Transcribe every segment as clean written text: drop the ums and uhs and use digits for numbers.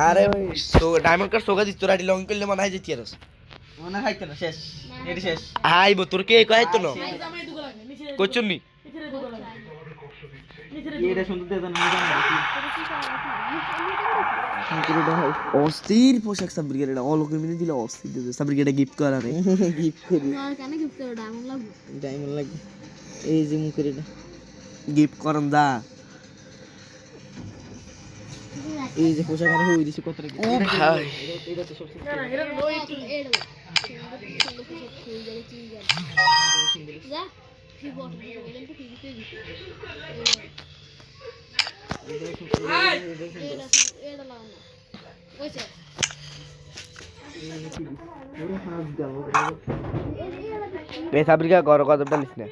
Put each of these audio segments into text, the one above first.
আরে ওই diamond card সোগা দিত রাডি লং করলে মনে হয় যে তিয়ারস মনে খাইতো না শেষ এটি শেষ আইবো তোর কে কয় তো না কইছুনি এটা সুন্দর দেন না অস্থির পোশাক সাবরিগের এটা অল লোকের মিলে দিলে অস্থির দেবে সাবরিগের গিফট করা রে গিফট করি আর কেন গিফট করো ডায়মন্ড লাগবে এই যে মুখের এটা গিফট করন দা এই যে পোশাক আর হই দিছে কত টাকা ও ভাই এটা তো সবচেয়ে না এরা লই তো এড়ো যা কি বট এখান থেকে দিতে দিতে এড়ো লাও না ওইছে বে সাবরিগা গর কতটা লিস না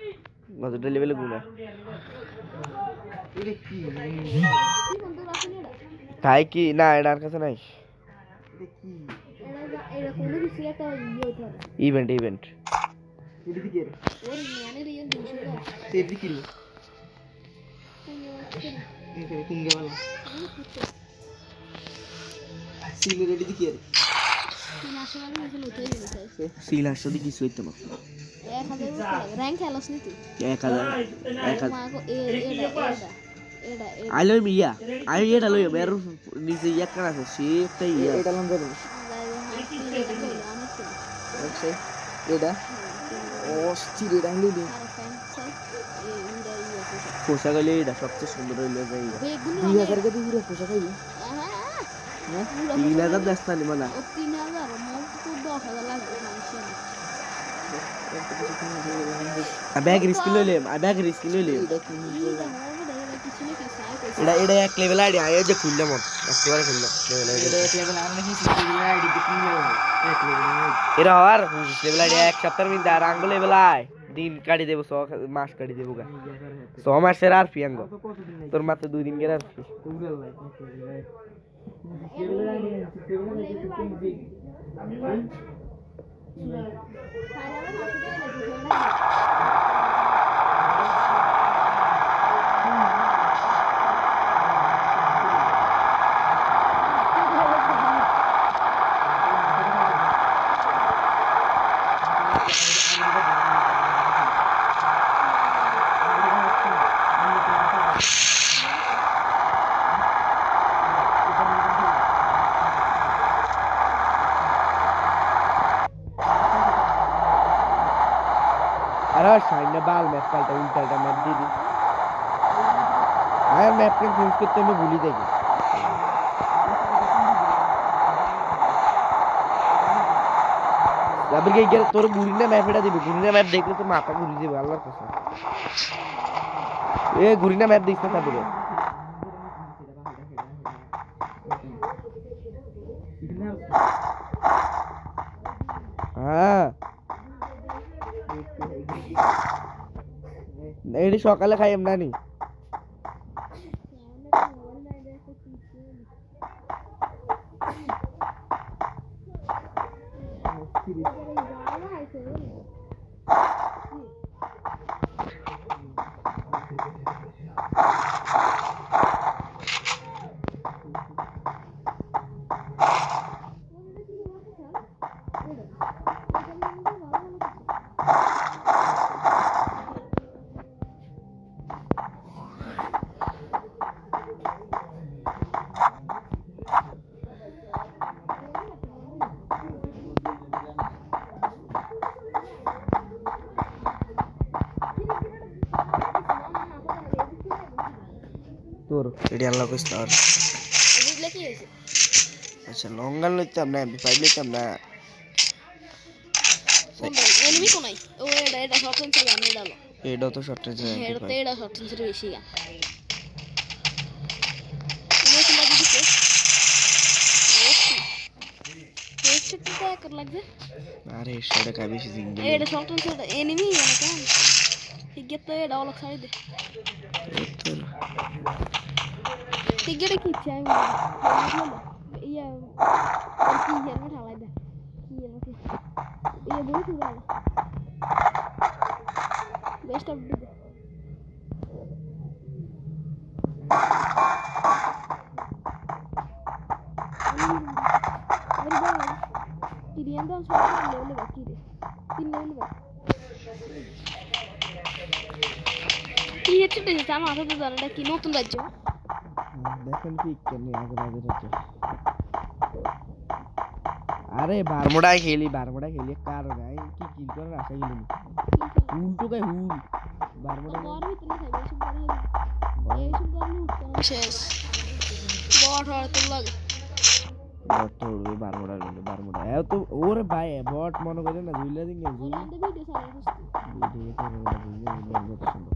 কতটা লেভেলে গুনা এটা কি তাই কি না এটার কাছে নাই এটা কি এরা কোনো কিছু একটা ইয়ে হতে হবে ইভেন্ট এটা কি রে ওর মানে রিয়েল 200 টাকা এটা কি রে এটা কুঙ্গে वाला সিলে রেডি কি রে 300 টাকা নিচে লুটে দিয়েছে সিল আসো দি কিছু হইতো না 1000 র‍্যাঙ্ক খেলাস নি তুই 1000 মাগো এটা আই লই মিয়া আই এটা লই বের নিচে ইয়া করা আছে সে একটা ইয়া এটা লম দেব আচ্ছা এটা অস্থির এটা হইলো দি পোশাক হইলে এটা সবচেয়ে সুন্দর হইলো যাই 2000 কে দিবি রে পোশাক হইলো 3000 দেস্তানি মানা 3000 মোট তো 10000 লাগবে মানুষের ব্যাগ রিস্ক লইলে এটা কি এটা এক লেভেল আইডি আয় যে খুললে মত একেবারে খুললে লেভেল আইডি এটা লেভেল আমরা কি সিসি আইডি কিতনি লেভেল এক লেভেল এরা আর লেভেল আইডি এক সপ্তাহের মধ্যে আর আঙ্গুল লেভেল আয় দিন কাটি দেব 100 মাস কাটি দেব গা 100 মাসের আর ফি আঙ্গ তোর মাত্র 2 দিন গের আর ফি अरे शाइने बाल मैप पाल्टा उल्टा मैप दे दी आया मैप के चेंज करते मैं भूल ही जाएगी जब के गेर तोर गुरीना मैप एटा दिबे गुरीना मैप देखले तो माथा घुरी जाবে আল্লাহর কসম এ গুরিনা मैप দেখছ না তোরে হ্যাঁ এডি সকালে খাইম না নি তোর এডি আনলক হইছে আর বুঝলে কি হইছে আচ্ছা লং গান লইতাম না এমপি 5 লইতাম না এনিমি কোনাই ও এটা শর্ট রেঞ্জ এর আমি ডালো এটা তো শর্ট রেঞ্জ এটা শর্ট রেঞ্জ এর বেশি গা তুমি কি লাগি দিছে হেডশট তো কর লাগবে আরে সেটা কাই বেশি জিঙ্গি এটা শর্ট রেঞ্জ এর এনিমি না কেন ঠিক তো এটা অলক ছাড়ি দে টিকেটে কি চাই ইয়া কি হেলমেট হালাই দে কি হেলমেট ইয়া বলি তো বেস্ট অফ দে হিয়ান দাও সব লেলে বাকি রে 3 লেলে বাকি কি হচ্ছে তো আমার মাথা তো জানাটা কি নতুন রাজ্য দেখেন কি কেন আগে যাচ্ছে আরে বারমুডায় খেলি কারণ আই কি কিল করার আশা গেলি উল্টো গায় হুল বারমুডা বড় ভিতরে খাইবে সব বড় হবে এই সব বড় লুট শেষ বড় হওয়ার তো লাগে তো বারমুডা এত ওরে ভাই বট মনে করে না দুইলা দিন গেল আমাদের ভিডিও সারা ভিডিও করে সুন্দর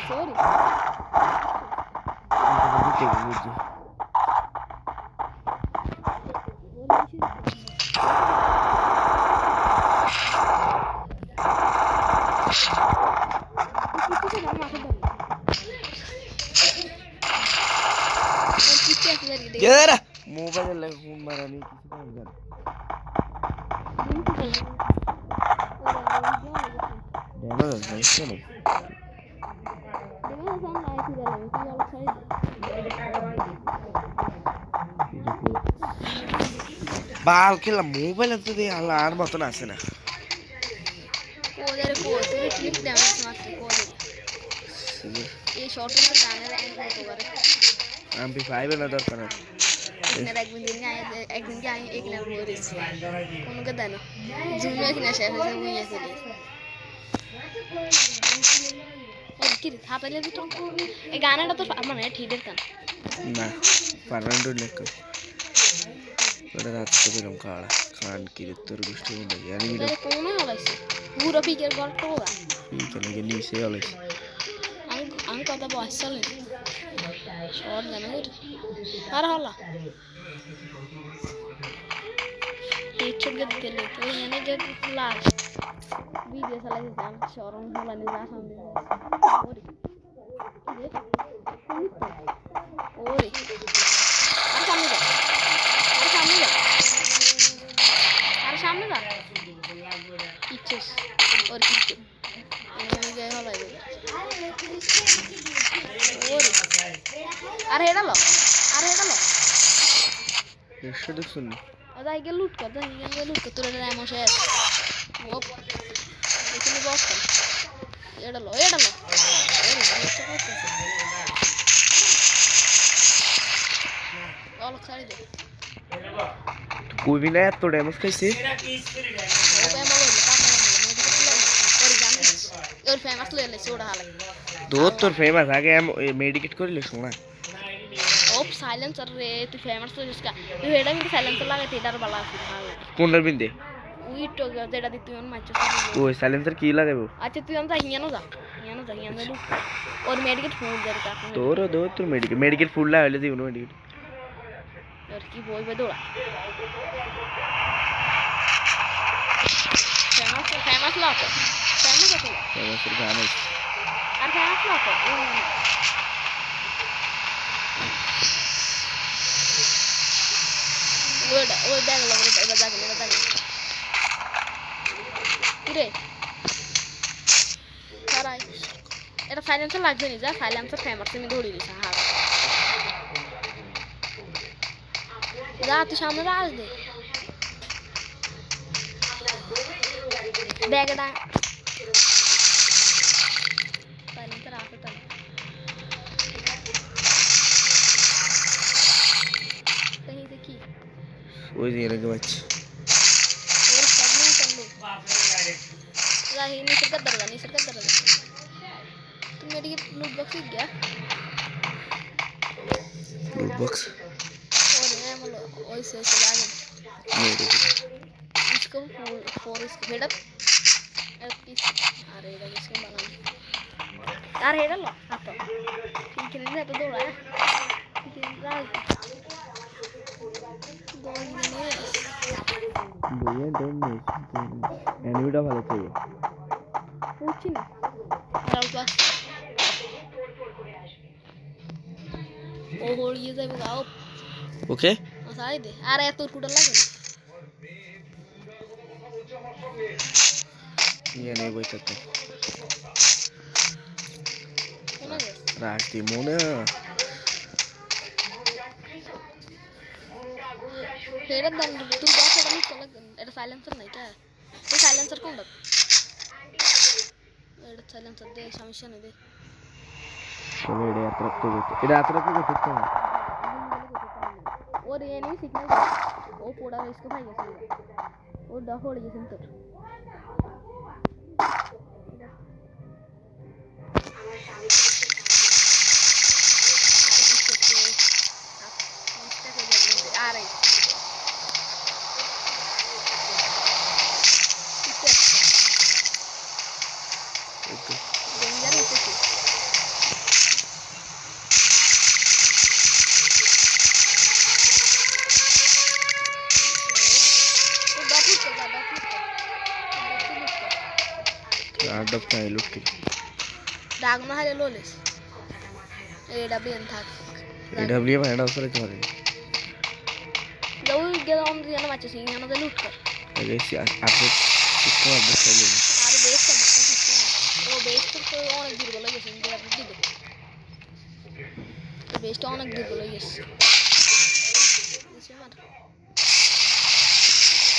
সরি বুঝছি Kira mobile lang kung marami kasi na yan. Demo lang, nice yan eh. Bahal kila mobile itu dia alarm atau nasi na. ये शॉर्ट में गाने रहेंगे तो बारे एमपी5 है ना दरकार है मेरा एक दिन आए एक लेवल हो रही है कौन का दाना जूम में कितना शेयर है वो यहाँ के लिए और किर था पहले भी तो ये गाना तो मैंने ठीक है kan ना परमानेंट लेकर बड़ा रात को भी हम खान की तो रुष्ट में लगी यानी मेरे कौन है वाला इसे पूरा पिक्चर कर तो होगा तो लगे नहीं से वाला ang kata bosan ini short kan itu marah lah itu gede nih tuh ini gede lah video salah sih kan short malah nih lah sambil ori ori ada samu gak kicus ori kicus ini gaya lah itu अरे हेडा लो ये देख सुन अदा ये लूट कर तुरंत रेमो share वो लेकिन बॉक्स कर हेडा लो और सारी दे कोई भी नहीं तो डैमेज कैसे और फेमस ले ले छोड़ा हाल दो तो फेमस आ गया मेडिकेट कर ले सोना ओप साइलेंसर रे तू फेमस तो जिसका तू हेडा में साइलेंसर लगा थे डर वाला कौन बिंदे वही तो जेडा दी तू मैच वो साइलेंसर की लगे वो अच्छा तू हम हिया ना जा लू और मेडिकेट फूल दे का दो तो मेडिकेट फूल ला ले दी उन्होंने मेडिकेट और की बोल बदोड़ा फेमस ला तो फेमस गाना अरे फेमस ला तो वो देख लो वो जाके কিরে সারাই এটা সাইলেন্সার লাগবে না যা সাইলেন্সার ফেমাস আমি ধরে দিছি হ্যাঁ যা তুই সামনে যা দে ব্যাগটা সাইলেন্সার আছে তো कहीं देखी ওই যে এর বাচ্চ और पगलू राही नीचे का दरगा तू मेरी लूट बॉक्स गया लूट बॉक्स और ये मतलब वैसे लागे मेरे इसको फोर इसको हेड अप अरे ये इसको बना यार हेड लो आप ठीक है नहीं तो दौड़ा है ठीक है राज भैया डोंट एनिमीटा ভালো ছিল पूछी ना और बस ओ होल ये जाए गाओ ओके सारे दे अरे तो टूट लगे ये नहीं बोलते तो रास्ते मोने হেডা দাম তুই বস এটা লিখ করলে এটা সাইলেন্সার নাই কা এই সাইলেন্সার কোনটা এটা সাইলেন্সার দে সমস্যা নেই দে এটা আতরাতে করতে না और ये नहीं सिग्नल वो पूरा इसको भाई गया वो डॉक हो गया सेंटर आ रही डेंजर होते थे Adapta look. Dagma hare lolis. AW and thak. AW and also like one. Though we get on the other matches, you know the loot. I guess after system of the selling. Are based on the system. Oh, based on a good yes, and they are pretty good. Based on a good yes. This is what.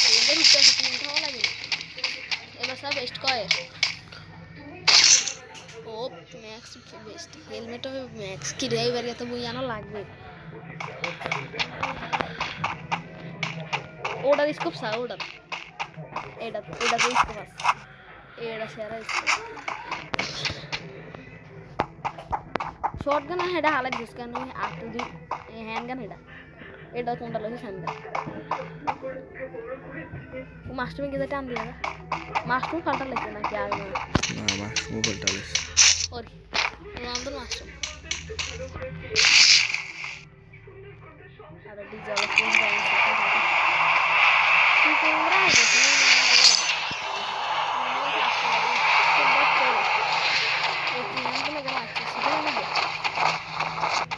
The loot is all again. It was a best coil. Oh, max best. Helmet of max. Kirai variant of Buyana lagbe. Order is cups order. Ada is cups. Ada Sarah is shotgun had a halak this gun after the handgun header. Ada Kundala is handgun. Master me get the time there. Master Falta like an academy. Master or London Master. Ada di jalan pindah.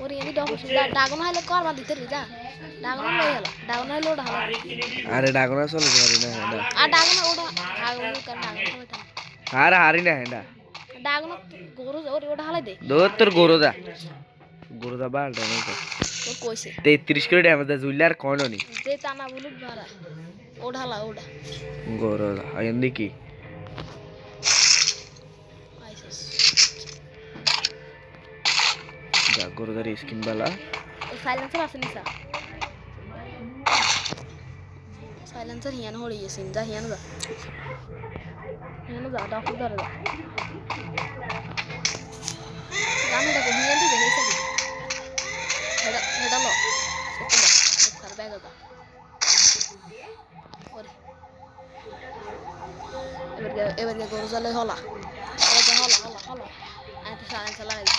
और ये भी डागोना है लोग कौन बात इधर जा डागोना ले हला डागोना लोड हला अरे डागोना सोलो मारी ना है आ डागोना ओडा डागोना कर डागोना बेटा हारा हारी ना है डागोना गोरो और ओडा हला दे दो तर गोरोदा बाल डागोना तो कोई से 33 किलो डैमेज दा जुल्लार कौन होनी दे ताना बुलुट बारा ओडा हला ओडा गोरोदा अयंदी की आइसस जा गोरोदा रे स्किन वाला साइलेंसर असनी सा साइलेंसर हियन होड़ी है सिंदा हियन दा डाकू दर दा गाने दा हियन दी देखे सकी हेडा लो कर बैग दा और एवर के गोरजा ले होला होला आते साइलेंसर लगा दे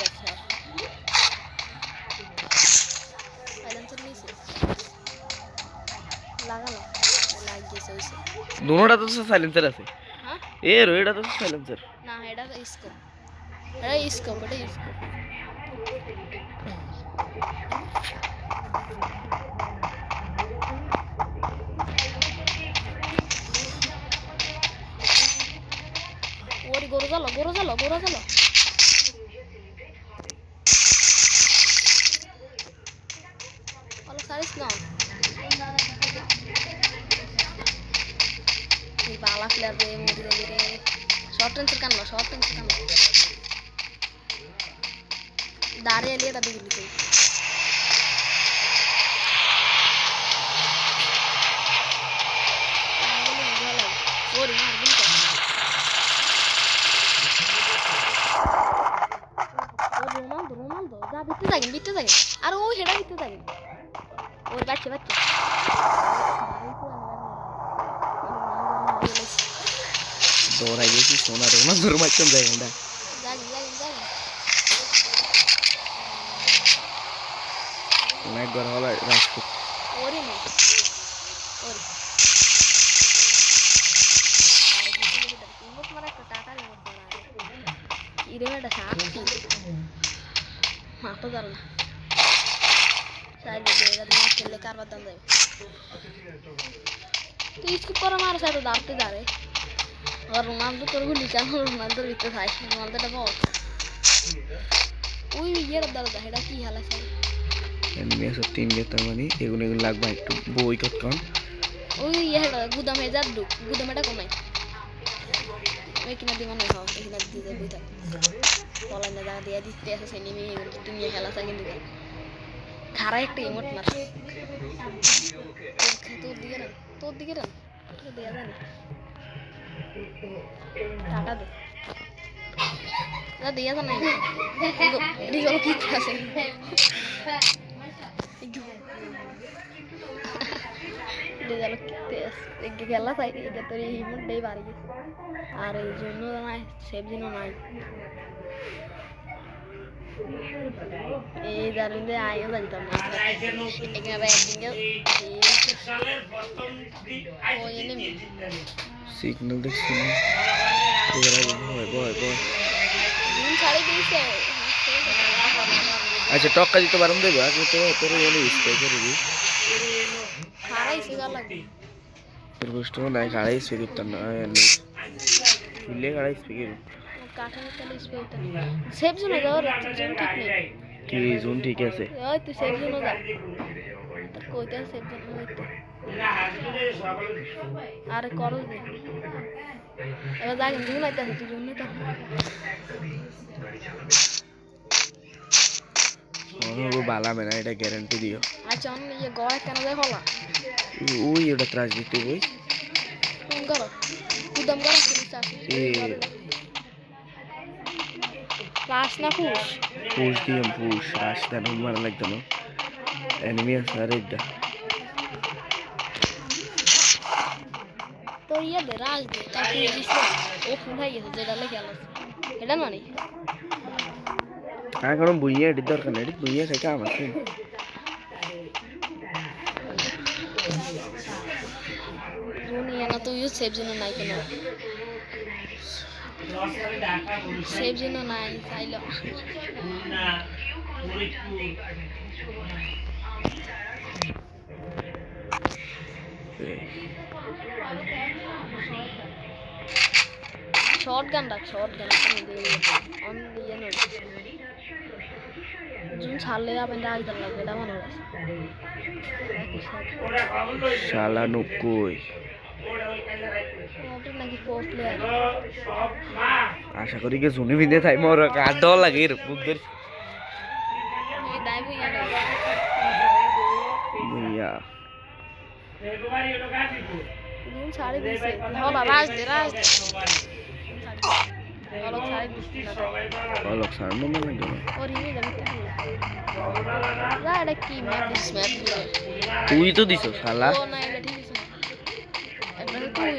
साइलेंसर नहीं से लगा लो लाइक जैसे वैसे दोनों तो साइलेंसर है हां ए रोएड़ा तो साइलेंसर ना हेडा इसको बड़े इसको और गोरो चलो All सारे स्नान ये बाला फ्लेयर दे मोदी दे शॉर्ट रेंज कर लो दारे लिए तभी लिखो और मार बिल्कुल रोनाल्डो जा बिट्टे जागे अरे वो हेडा बिट्टे जागे और बच्चे दौड़ आई थी सोना रोनाल्डो मैच चल जाएगा जागे मैं घर वाला राजपूत और ही नहीं और इरे में डसा मातो करना शायद देगा दिमाग खेलने कार बदल दे तो इसको पर हमारे साथ दांते दारे और रोनाल्डो तो भी नीचे रोनाल्डो इतना था रोनाल्डो डबल ओए ये रद्दा हेडा की हाल है এনিমি আছে 3 গে তার মানে এগুলো লাগবে একটু বই কতক্ষণ ওই ইয়েটা গুদামে যা ঢুক গুদামেটা কোনায় ওই কিনা দিব না খাও এখানে দিয়ে বইটা বলা না জায়গা দিয়ে দিতে আছে সেই নেমে তুমি খেলা চাই কিন্তু খারা একটা ইমোট মার তোর দিকে রান দেয়া জানি টাকা দে না দেয়া জানি রিজল কি আছে রিজল কি খেলা চাই এটা তোর ইমোট দেই বাড়ি গেছে আর এই জন্য নাই সেভ দিন নাই এই জানলে আইও জানতাম না এখানে একদিন সিগন্যাল দেখছি না এরা ভয় ছাড়ি দিয়েছে আচ্ছা টক্কা দিতে পারুন দেবো আগে তো তোর এনে স্প্রে করে দিই খারাই সিগা লাগে তোর কষ্ট নাই খাড়াই স্প্রে করতাম না ফুলে খাড়াই স্প্রে করি কাঠের তেল স্প্রে করতে সেভ জোনে যাও জোন ঠিক নেই কি জোন ঠিক আছে ওই তুই সেভ জোনে যা তোর কইতে সেভ জোন হইতে আরে করো দে এবার যা কিন্তু লাইতে আছে তুই জন্য তো ও বালা মেনা এটা গ্যারান্টি দিও আচ্ছা অন ইয়ে গড়া কেন যায় হলা ওই ওটা ত্রাস দিতে ওই কোন করো কুদম করো কিনছা এ ক্লাস না পুশ দিম পুশ রাস্তা ঢুল মারা লাগতো না এনিমি আছে আর এটা তো ইয়ে দে রাজ দে তাকে দিছ ও ফুল হয়ে গেছে যেটা লেগে গেল এটা মানে এখন বুইয়া এটি দরকার নেই বুইয়া খাই কাম আছে দুনিয়া না তো ইউজ সেভ জন্য নাই কেন সেভ জন্য নাই চাইলো শর্টগান রাখ শর্টগান অন দিয়ে নয় জুন ছাড়লে আপনি ডাক দেন লাগবে এটা মনে হয় শালা নকই ওটা নাকি ফোর প্লেয়ার আশা করি কে শুনে বিদে থাই মোর কাট লাগে বুক ধর এই দাই বুইয়া না বুইয়া জুন ছাড়ে দিছে হলা রাজ দে অলক ছাড়ে দিছে অলক সারনো মানে গেল ওর ইয়ে যাবে না এটা কি ম্যাপ দিয়ে তুই তো দিছ শালা ও না এটা ঠিক আছে এটা তুই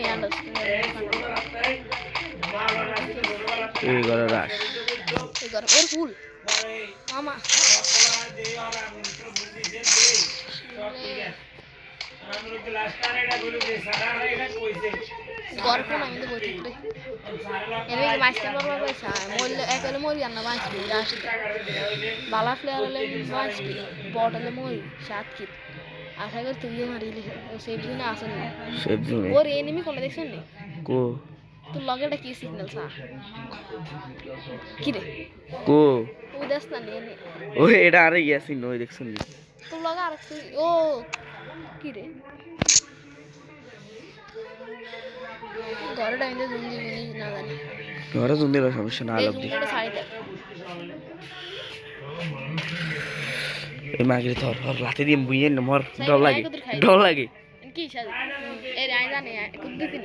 এই ঘরে রাস এগার ওর ফুল মামা গর্প না আমি তো বইতে এর মাইস্টার বড় পয়সা মরলে একলে মরি আর না বাঁচবি আসতে বালা প্লেয়ার হলে বাঁচবি বট হলে মরি 7 কিট আশা করি তুই মারিলি সেভ জোনে আসেন না সেভ জোনে ওর এনিমি কোন দেখছেন নি কো তোর লগেটা কি সিগন্যাল সা কি রে কো ও দেখ না নে ও এটা আরে ইয়াসিন নই দেখছুন তোর লগা আর ও কি রে ঘরে ডাইনে জুন দিবি না জানি ঘরে জুন দিলে সমস্যা না আলো দি এই মাগরি ধর লাতে দিম বুইয়েন না মর ডর লাগে কি সাথে এই রাই জানে কুদ্দু দিন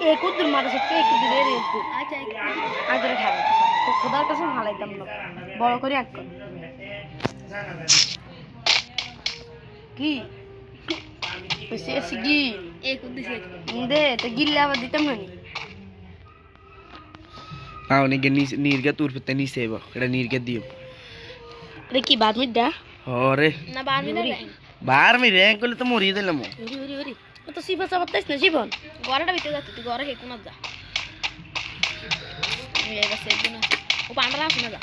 এই কুদ্দুর মারা সত্যি একটু দিলে রে আচ্ছা আদরে খাবে খোদার কাছে ভালাইতাম না বড় করে এক কর কি সে কি এই কুদ্দু সে দে তো গিল্লা আবার দিতাম না ಅವನಿಗೆ ನೀರ್ಗೆ ತೂರ್ಪತ್ತೆ ನೀ ಸೇವ ಎಡ ನೀರ್ಗೆ ದಿಯೋ রে কি বাদ মিডা ওরে না বারমি না বার মি র্যাঙ্ক করলে তো মরিয়ে দিলাম ওরি ওরি ওরি তো সিফা সাবাতাইছ না জীবন ঘরটা ভিতরে যাচ্ছে তুই ঘরে হেকু না যা আমি এটা সেভ দিন ও পান্ডা আসে না যা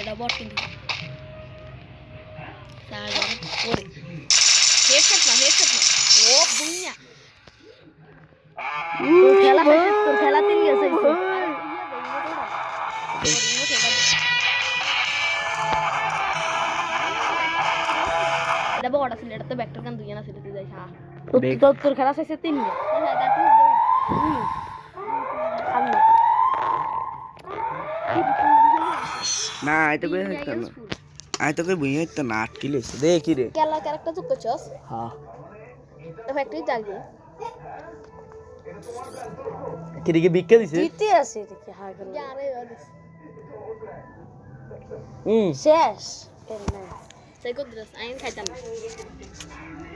এটা বট কিন্তু সারা ওরে হেডশট না ও বুইয়া তোর খেলা তিন গেছে এটা বড়টা ছিল এটা তো ব্যাগটার কান দুই না ছিল তুই যাই হ্যাঁ তোর খেলা শেষে 3 জন না আই তো কই হইতো না আই তো কই বুই হইতো না 8 কিলো দে কি রে কেলা ক্যারেক্টার যোগ করছস হ্যাঁ তো ফ্যাক্টরি যাগে কি রে বিক্কে দিছে জিতে আছে দেখি হ্যাঁ গেল আরে ওদিস শেষ সেই কত ড্রেস আইন খাইতাম না